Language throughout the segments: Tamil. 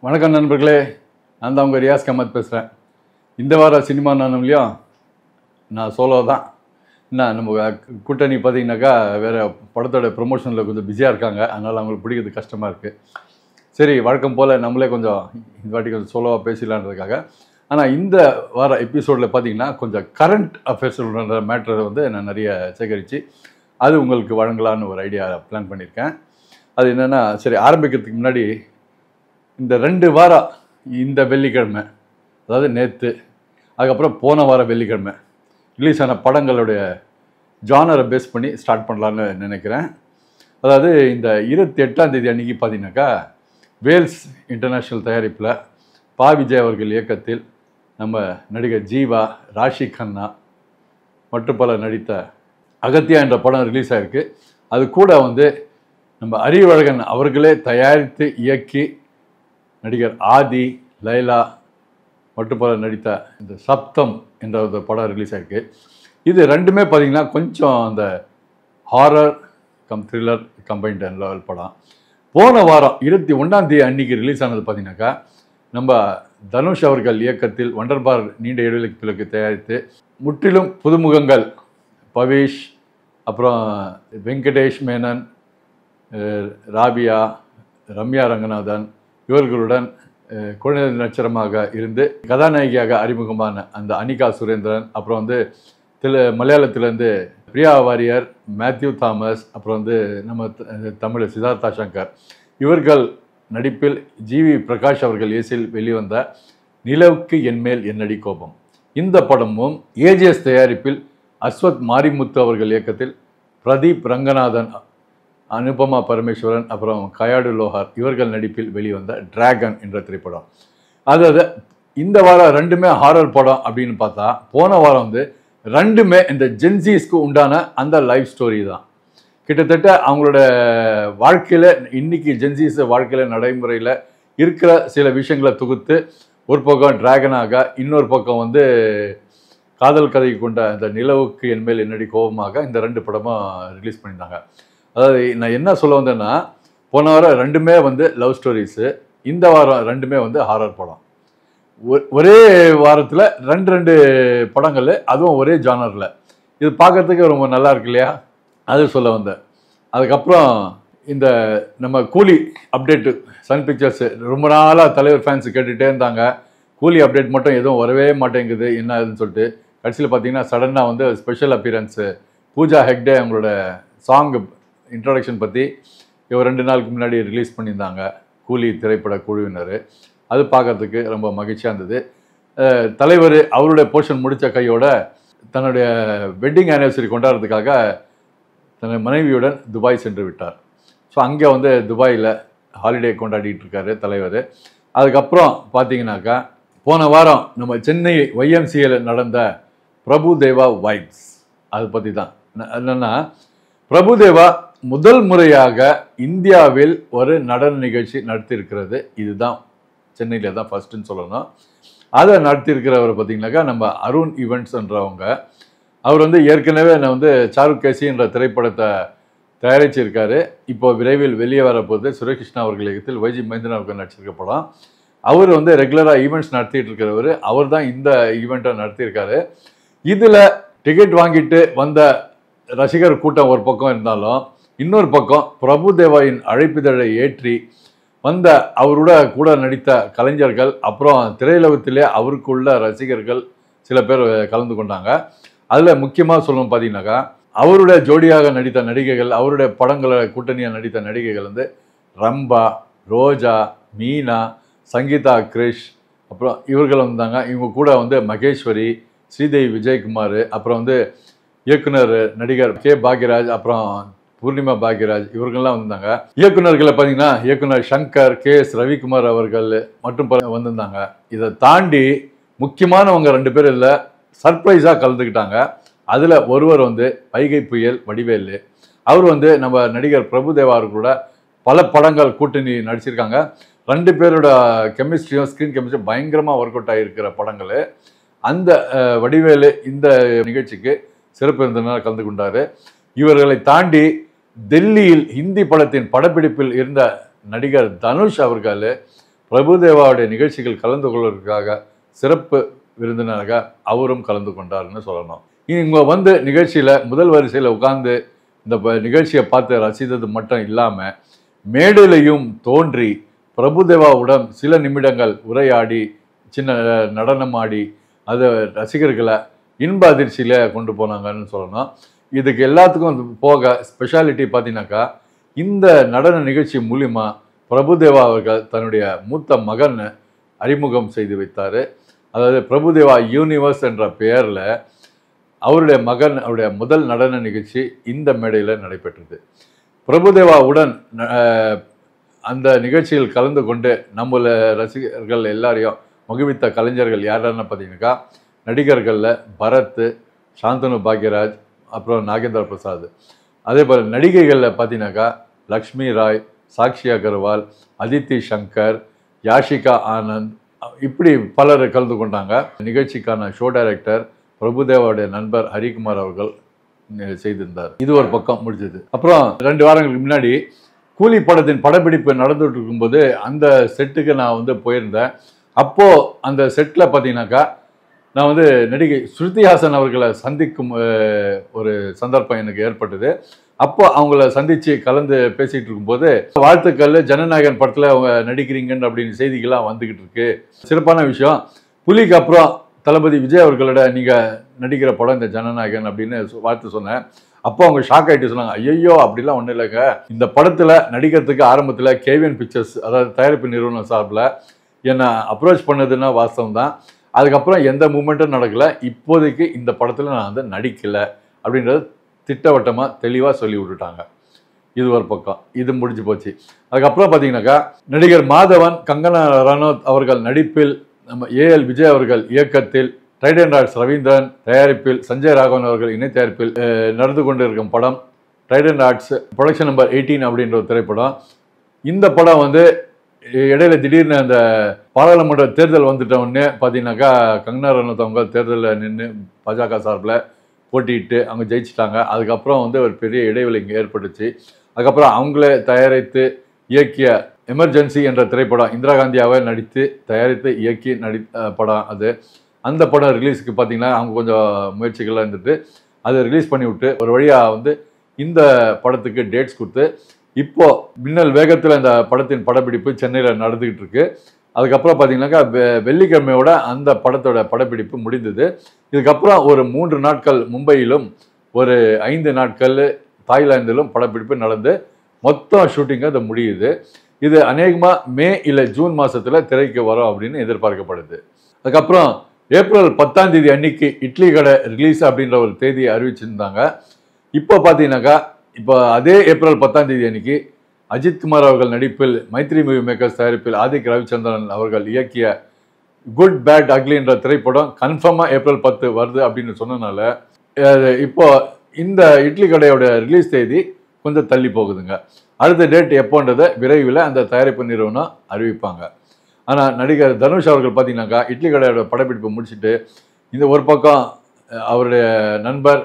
வணக்கம் நண்பர்களே, நான் தான் உங்கள் ரியாஸ் கமத் பேசுகிறேன். இந்த வார சினிமா நானும்லையும் நான் சோலோ தான். என்ன நம்ம கூட்டணி பார்த்தீங்கன்னாக்கா வேறு படத்தோட ப்ரொமோஷனில் கொஞ்சம் பிஸியாக இருக்காங்க. அதனால் அவங்களுக்கு பிடிக்கிறது கஷ்டமாக இருக்குது. சரி, வழக்கம் போல் நம்மளே கொஞ்சம் இந்த வாட்டி கொஞ்சம் சோலோவாக பேசிடலான்றதுக்காக. ஆனால் இந்த வார எபிசோடில் பார்த்தீங்கன்னா கொஞ்சம் கரண்ட் அஃபேர்ஸ்ன்ற மேட்டரை வந்து நான் நிறைய சேகரித்து அது உங்களுக்கு வழங்கலான்னு ஒரு ஐடியா பிளான் பண்ணியிருக்கேன். அது என்னென்னா, சரி ஆரம்பிக்கிறதுக்கு முன்னாடி இந்த 2 வாரம் இந்த வெள்ளிக்கிழமை, அதாவது நேற்று, அதுக்கப்புறம் போன வாரம் வெள்ளிக்கிழமை ரிலீஸ் ஆன படங்களுடைய ஜானரை பேஸ் பண்ணி ஸ்டார்ட் பண்ணலான்னு நினைக்கிறேன். அதாவது இந்த 28ஆம் தேதி அன்றைக்கி பார்த்தீங்கன்னாக்கா வேல்ஸ் இன்டர்நேஷ்னல் தயாரிப்பில் பா விஜய் அவர்கள் இயக்கத்தில் நம்ம நடிகர் ஜீவா, ராஷி கண்ணா மற்றும் பலர் நடித்த அகத்தியா என்ற படம் ரிலீஸ் ஆகிருக்கு. அது கூட வந்து நம்ம அறிவழகன் அவர்களே தயாரித்து இயக்கி நடிகர் ஆதி, லைலா மற்றும் பலர் நடித்த இந்த சப்தம் என்ற ஒரு படம் ரிலீஸ் ஆகிருக்கு. இது ரெண்டுமே பார்த்திங்கன்னா கொஞ்சம் அந்த horror come thriller combined level படம். போன வாரம் 21ஆம் தேதி அன்றைக்கி ரிலீஸ் ஆனது பார்த்திங்கனாக்கா நம்ம தனுஷ் அவர்கள் இயக்கத்தில் வண்டர்பார் நீண்ட இடைவெளிக்கு பிறகு தயாரித்து முற்றிலும் புதுமுகங்கள் பவேஷ், அப்புறம் வெங்கடேஷ் மேனன், ராபியா, ரம்யா ரங்கநாதன் இவர்களுடன் குழந்தை நட்சத்திரமாக இருந்து கதாநாயகியாக அறிமுகமான அந்த அனிகா சுரேந்திரன், அப்புறம் வந்து மலையாளத்திலேருந்து பிரியா வாரியர், மேத்யூ தாமஸ், அப்புறம் வந்து நம்ம தமிழ் சித்தார்த்தா சங்கர் இவர்கள் நடிப்பில் ஜிவி பிரகாஷ் அவர்கள் இயேசில் வெளிவந்த நிலவுக்கு என்மேல் என்னடி கோபம், இந்த படமும் ஏஜிஎஸ் தயாரிப்பில் அஸ்வத் மாரிமுத்து அவர்கள் இயக்கத்தில் பிரதீப் ரங்கநாதன், அனுபமா பரமேஸ்வரன், அப்புறம் கயாடு லோஹார் இவர்கள் நடிப்பில் வெளிவந்த டிராகன் என்ற திரைப்படம். அதாவது இந்த வாரம் ரெண்டுமே ஹாரர் படம் அப்படின்னு பார்த்தா, போன வாரம் வந்து ரெண்டுமே இந்த ஜென்சிஸ்க்கு உண்டான அந்த லைஃப் ஸ்டோரி தான். கிட்டத்தட்ட அவங்களோட வாழ்க்கையில் இன்னைக்கு ஜென்சிஸ் வாழ்க்கையில் நடைமுறையில் இருக்கிற சில விஷயங்களை தொகுத்து ஒரு பக்கம் டிராகனாக, இன்னொரு பக்கம் வந்து காதல் கதை கொண்ட அந்த நிலவுக்கு என்மேல் என்னடி கோபமாக இந்த 2 படமும் ரிலீஸ் பண்ணியிருந்தாங்க. அதாவது நான் என்ன சொல்ல வந்தேன்னா, போன வாரம் ரெண்டுமே வந்து லவ் ஸ்டோரிஸு, இந்த வாரம் ரெண்டுமே வந்து ஹாரர் படம். ஒரே வாரத்தில் 2 படங்கள், அதுவும் ஒரே ஜானரில். இது பார்க்கறதுக்கு ரொம்ப நல்லா இருக்கு இல்லையா? அது சொல்ல வந்தேன். அதுக்கப்புறம் இந்த நம்ம கூலி அப்டேட்டு சன் பிக்சர்ஸ் ரொம்ப நாளாக தலைவர் ஃபேன்ஸ் கேட்டுகிட்டே இருந்தாங்க. கூலி அப்டேட் மட்டும் எதுவும் வரவே மாட்டேங்குது, என்ன அதுன்னு சொல்லிட்டு. கடைசியில் பார்த்தீங்கன்னா சடனாக வந்து ஸ்பெஷல் அப்பியரன்ஸு பூஜா ஹெக்டே அவங்களோட சாங் இன்ட்ரடக்ஷன் பற்றி 2 நாளுக்கு முன்னாடி ரிலீஸ் பண்ணியிருந்தாங்க கூலி திரைப்பட குழுவினர். அது பார்க்கறதுக்கு ரொம்ப மகிழ்ச்சியாக இருந்தது. தலைவர் அவருடைய போர்ஷன் முடித்த கையோட தன்னுடைய வெட்டிங் ஆனிவர்சரி கொண்டாடுறதுக்காக தன் மனைவியுடன் துபாய் சென்று விட்டார். ஸோ அங்கே வந்து துபாயில் ஹாலிடே கொண்டாடிட்டு இருக்காரு தலைவர். அதுக்கப்புறம் பார்த்தீங்கன்னாக்கா போன வாரம் நம்ம சென்னை YMCAல நடந்த பிரபுதேவா வைப்ஸ், அதை பற்றி தான். என்னென்னா, பிரபுதேவா முதல் முறையாக இந்தியாவில் ஒரு நடன நிகழ்ச்சி நடத்தியிருக்கிறது. இதுதான் சென்னையில் தான் ஃபஸ்ட்டுன்னு சொல்லணும். அதை நடத்தியிருக்கிறவர் பார்த்திங்கனாக்கா நம்ம அருண் ஈவெண்ட்ஸ்ன்றவங்க. அவர் வந்து ஏற்கனவே நான் வந்து சாருக் கேசி என்ற திரைப்படத்தை தயாரிச்சிருக்காரு. இப்போ விரைவில் வெளியே வரப்போகுது. சுரேஷ் கிருஷ்ணா அவர்கள் இயக்கத்தில் YG மகேந்திரன் அவர்கள் நடிச்சிருக்க படம். அவர் வந்து ரெகுலராக ஈவெண்ட்ஸ் நடத்திட்டு இருக்கிறவர். அவர் தான் இந்த ஈவெண்ட்டை நடத்தியிருக்காரு. இதில் டிக்கெட் வாங்கிட்டு வந்த ரசிகர் கூட்டம் ஒரு பக்கம் இருந்தாலும், இன்னொரு பக்கம் பிரபுதேவாவின் அழைப்பிதழை ஏற்றி வந்த அவரோட கூட நடித்த கலைஞர்கள், அப்புறம் திரையுலகத்திலே அவருக்குள்ள ரசிகர்கள் சில பேர் கலந்து கொண்டாங்க. அதில் முக்கியமாக சொல்லணும் பார்த்தீங்கன்னாக்கா, அவருடைய ஜோடியாக நடித்த நடிகைகள், அவருடைய படங்களை கூட்டணியாக நடித்த நடிகைகள் வந்து ரம்பா, ரோஜா, மீனா, சங்கீதா கிரிஷ், அப்புறம் இவர்கள் வந்தாங்க. இவங்க கூட வந்து மகேஸ்வரி, ஸ்ரீதேவி விஜயகுமார், அப்புறம் வந்து இயக்குனர் நடிகர் கே பாக்யராஜ், அப்புறம் பூர்ணிமா பாக்யராஜ் இவர்கள்லாம் வந்திருந்தாங்க. இயக்குநர்களை பார்த்தீங்கன்னா இயக்குனர் சங்கர், KS ரவிக்குமார் அவர்கள் மற்றும் வந்திருந்தாங்க. இதை தாண்டி முக்கியமானவங்க 2 பேர் இதில் சர்ப்ரைஸாக கலந்துக்கிட்டாங்க. அதில் ஒருவர் வந்து வைகை புயல் வடிவேலு. அவர் வந்து நம்ம நடிகர் பிரபுதேவா கூட பல படங்கள் கூட்டணி நடிச்சிருக்காங்க. 2 பேரோட கெமிஸ்ட்ரியும் ஸ்க்ரீன் கெமிஸ்ட்ரியும் பயங்கரமாக ஒர்க் அவுட் ஆகியிருக்கிற படங்கள். அந்த வடிவேலு இந்த நிகழ்ச்சிக்கு சிறப்பு விருந்தினராக கலந்து கொண்டார். இவர்களை தாண்டி டெல்லியில் ஹிந்தி படத்தின் படப்பிடிப்பில் இருந்த நடிகர் தனுஷ் அவர்கள் பிரபுதேவாவுடைய நிகழ்ச்சிகள் கலந்து கொள்வதற்காக சிறப்பு விருந்தினராக அவரும் கலந்து கொண்டார்னு சொல்லணும். இவங்க வந்து நிகழ்ச்சியில் முதல் வரிசையில் உட்கார்ந்து இந்த நிகழ்ச்சியை பார்த்து ரசித்தது மட்டும் இல்லாமல் மேடையிலையும் தோன்றி பிரபுதேவாவுடன் சில நிமிடங்கள் உரையாடி சின்ன நடனம் ஆடி அதை ரசிகர்களை இன்ப அதிர்ச்சியில் கொண்டு போனாங்கன்னு சொல்லணும். இதுக்கு எல்லாத்துக்கும் போக ஸ்பெஷாலிட்டி பார்த்தீங்கன்னாக்கா இந்த நடன நிகழ்ச்சி மூலிமா பிரபுதேவா அவர்கள் தன்னுடைய மூத்த மகன் அறிமுகம் செய்து வைத்தார். அதாவது பிரபுதேவா யூனிவர்ஸ் என்ற பெயரில் அவருடைய மகன் அவருடைய முதல் நடன நிகழ்ச்சி இந்த மேடையில் நடைபெற்றது. பிரபுதேவாவுடன் அந்த நிகழ்ச்சியில் கலந்து கொண்டு நம்மள ரசிகர்கள் எல்லாரையும் மகிழ்வித்த கலைஞர்கள் யாருன்னு பார்த்தீங்கன்னாக்கா நடிகர்களில் பரத், சாந்தனு பாக்யராஜ், அப்புறம் நாகேந்திர பிரசாத். அதே போல் நடிகைகளில் பார்த்தீங்கன்னாக்கா லக்ஷ்மி ராய், சாக்ஷி அகர்வால், அதித்தி சங்கர், யாஷிகா ஆனந்த், இப்படி பலர் கலந்து கொண்டாங்க. நிகழ்ச்சிக்கான ஷோ டைரக்டர் பிரபுதேவாவுடைய நண்பர் ஹரிகுமார் அவர்கள் செய்திருந்தார். இது ஒரு பக்கம் முடிஞ்சது. அப்புறம் 2 வாரங்களுக்கு முன்னாடி கூலி படத்தின் படப்பிடிப்பு நடந்துட்டு இருக்கும்போது அந்த செட்டுக்கு நான் வந்து போயிருந்தேன். அப்போது அந்த செட்டில் பார்த்தீங்கன்னாக்கா நான் வந்து நடிகை ஸ்ருதி ஹாசன் அவர்களை சந்திக்கும் ஒரு சந்தர்ப்பம் எனக்கு ஏற்பட்டது. அப்போ அவங்கள சந்தித்து கலந்து பேசிகிட்டு இருக்கும்போது வாழ்த்துக்கள், ஜனநாயகன் படத்தில் அவங்க நடிக்கிறீங்கன்னு அப்படின்னு செய்திகள்லாம் வந்துக்கிட்டு இருக்கு. சிறப்பான விஷயம். புலிக்கு அப்புறம் தளபதி விஜய் அவர்களோட நீங்கள் நடிக்கிற படம் இந்த ஜனநாயகன் அப்படின்னு வாழ்த்து சொன்னேன். அப்போ அவங்க ஷாக் ஆகிட்டு சொன்னாங்க, ஐயோ அப்படிலாம் ஒன்றும் இல்லைங்க, இந்த படத்தில் நடிக்கிறதுக்கு ஆரம்பத்தில் கேவிஎன் பிக்சர்ஸ் அதாவது தயாரிப்பு நிறுவனம் சார்பில் என்னை அப்ரோச் பண்ணதுன்னா வாஸ்தவம் தான். அதுக்கப்புறம் எந்த மூமெண்ட்டும் நடக்கலை. இப்போதைக்கு இந்த படத்தில் நான் வந்து நடிக்கலை அப்படின்றது திட்டவட்டமாக தெளிவாக சொல்லி விட்டுட்டாங்க. இது ஒரு பக்கம், இது முடிஞ்சு போச்சு. அதுக்கப்புறம் பார்த்தீங்கன்னாக்கா நடிகர் மாதவன், கங்கனா ரனோத் அவர்கள் நடிப்பில், நம்ம ஏஎல் விஜய் அவர்கள் இயக்கத்தில், டைடன் ஆர்ட்ஸ் ரவீந்திரன் தயாரிப்பில், சஞ்சய் ராகவன் அவர்கள் இணை தயாரிப்பில் நடந்து கொண்டு இருக்கும் படம் டைடன் ஆர்ட்ஸ் ப்ரொடக்ஷன் நம்பர் 18 அப்படின்ற ஒரு திரைப்படம். இந்த படம் வந்து இடையில திடீர்னு அந்த பாராளுமன்ற தேர்தல் வந்துட்ட உடனே பார்த்தீங்கன்னாக்கா கங்கனா ரனோத் அவங்க தேர்தலில் நின்று பாஜக சார்பில் போட்டிட்டு அவங்க ஜெயிச்சிட்டாங்க. அதுக்கப்புறம் வந்து ஒரு பெரிய இடைவெளி இங்கே ஏற்பட்டுச்சு. அதுக்கப்புறம் அவங்களே தயாரித்து இயக்கிய எமர்ஜென்சி என்ற திரைப்படம், இந்திரா காந்தியாவை நடித்து தயாரித்து இயக்கி படம் அது. அந்த படம் ரிலீஸுக்கு பார்த்தீங்கன்னா அவங்க கொஞ்சம் முயற்சிகள்லாம் இருந்துட்டு அதை ரிலீஸ் பண்ணி விட்டு ஒரு வழியாக வந்து இந்த படத்துக்கு டேட்ஸ் கொடுத்து இப்போ மின்னல் வேகத்தில் இந்த படத்தின் படப்பிடிப்பு சென்னையில் நடந்துக்கிட்டு இருக்கு. அதுக்கப்புறம் பார்த்தீங்கன்னாக்கா வெள்ளிக்கிழமையோட அந்த படத்தோட படப்பிடிப்பு முடிந்தது. இதுக்கப்புறம் ஒரு 3 நாட்கள் மும்பையிலும் ஒரு 5 நாட்கள் தாய்லாந்திலும் படப்பிடிப்பு நடந்து மொத்தம் ஷூட்டிங்கு அது முடியுது. இது அநேகமாக மே இல்லை ஜூன் மாதத்தில் திரைக்கு வரும் அப்படின்னு எதிர்பார்க்கப்படுது. அதுக்கப்புறம் ஏப்ரல் 10ஆம் தேதி அன்னைக்கு இட்லி கடை ரிலீஸ் அப்படின்ற ஒரு தேதியை அறிவிச்சிருந்தாங்க. இப்போ பார்த்தீங்கன்னாக்கா இப்போ அதே ஏப்ரல் 10ஆம் தேதி அன்னைக்கு அஜித்குமார் அவர்கள் நடிப்பில், மைத்ரி மூவி மேக்கர்ஸ் தயாரிப்பில், ஆதிக் ரவிச்சந்திரன் அவர்கள் இயக்கிய குட் பேட் அக்லி என்ற திரைப்படம் கன்ஃபார்மாக ஏப்ரல் 10 வருது அப்படின்னு சொன்னனால இப்போ இந்த இட்லி கடையோட ரிலீஸ் தேதி கொஞ்சம் தள்ளி போகுதுங்க. அடுத்த டேட் எப்போன்றதை விரைவில் அந்த தயாரிப்பு நிறுவனம் அறிவிப்பாங்க. ஆனால் நடிகர் தனுஷ் அவர்கள் பார்த்தீங்கன்னாக்கா இட்லி கடையோட படப்பிடிப்பு முடிச்சுட்டு இந்த ஒரு பக்கம் அவருடைய நண்பர்,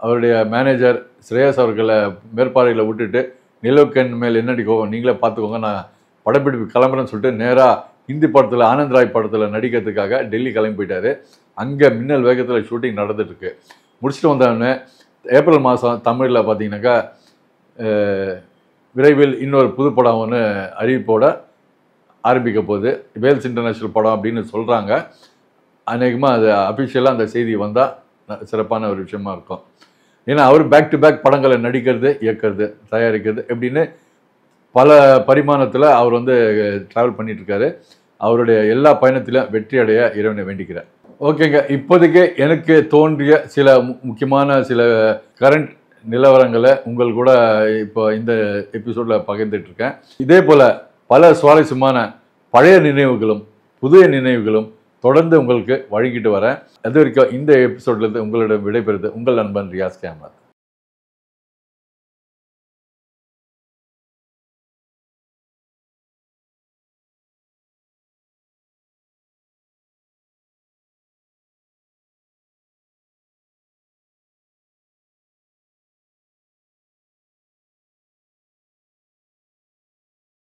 அவருடைய மேனேஜர் ஸ்ரேயஸ் அவர்களை மேற்பார்வையில் விட்டுட்டு நிலவுக்கண் மேல் என்னடி கோவம் நீங்களே பார்த்துக்கோங்க, நான் படப்பிடிப்பு கிளம்புறேன்னு சொல்லிட்டு நேராக ஹிந்தி படத்தில் ஆனந்த் ராய் படத்தில் நடிக்கிறதுக்காக டெல்லி கிளம்பி போயிட்டார். அங்கே மின்னல் வேகத்தில் ஷூட்டிங் நடந்துட்டுருக்கு. முடிச்சுட்டு வந்தோடனே ஏப்ரல் மாதம் தமிழில் பார்த்தீங்கன்னாக்கா விரைவில் இன்னொரு புது படம் ஒன்று அறிவிப்போட ஆரம்பிக்க போகுது. வேல்ஸ் இன்டர்நேஷ்னல் படம் அப்படின்னு சொல்கிறாங்க. அநேகமாக அது அஃபிஷியலாக அந்த செய்தி வந்தால் சிறப்பான ஒரு விஷயமா இருக்கும். ஏன்னா அவர் பேக் டு பேக் படங்களை நடிக்கிறது, இயக்கிறது, தயாரிக்கிறது எப்படின்னு பல பரிமாணத்தில் அவர் வந்து ட்ராவல் பண்ணிகிட்ருக்காரு. அவருடைய எல்லா பயணத்திலும் வெற்றி அடைய இறைவனை வேண்டிக்கிறேன். ஓகேங்க, இப்போதைக்கு எனக்கு தோன்றிய சில முக்கியமான சில கரண்ட் நிலவரங்களை உங்கள் கூட இப்போ இந்த எபிசோடில் பகிர்ந்துட்டுருக்கேன். இதே போல் பல சுவாரஸ்யமான பழைய நினைவுகளும் புதிய நினைவுகளும் தொடர்ந்து உங்களுக்கு வழங்கிட்டு வரேன். அது வரைக்கும் இந்த எபிசோட்லேருந்து உங்களிடம் விடைபெறுது உங்கள் நண்பன் ரியாஸ் கேமரா.